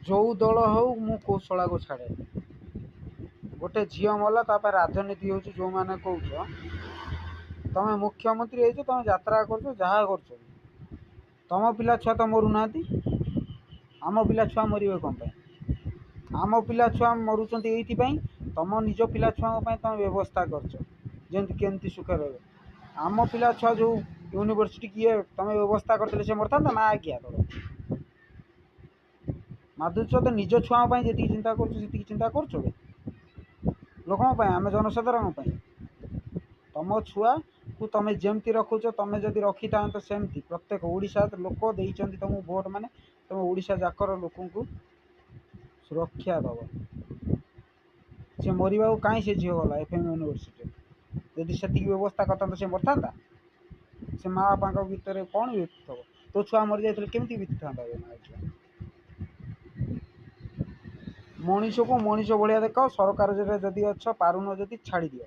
जो दल हो मु कौशला को छाड़े गोटे झील मला राजनीति हूँ जो मैंने कौच तुम मुख्यमंत्री हो तुम यात्रा कर जहाँ कर तुम पिला छुआ तो मरु ना आम पिला छुआ मरवे कौन आम पिला छुआ मरुंच ये तुम निज पिला छुआ तुम व्यवस्था करमती सुखे रे आम पिला छुआ जो यूनिवर्सिटी किए तुम व्यवस्था करते से मरता ना आज्ञा तोर माधुर्य तो निज छुआ जी चिंता कर चिंता कर लोक आम जनसाधारण तुम छुआ को तुम जमती रखुच तुम जदि रखी था तो सेमती प्रत्येक ओडिशा लोक देते तुमको भोट माने तुम ओडिशा जाकर लोक सुरक्षा दब सी मरवा कहीं से झील गला एफएम यूनिवर्सिटी जदि से व्यवस्था करता से मरता से माँ बापा भितर कौन बीती थो तो छुआ मरी जाते केमती बीती था मनीष को मनीष भाया देख सरकार जदि अच्छ पारुन जदि छाड़ दियो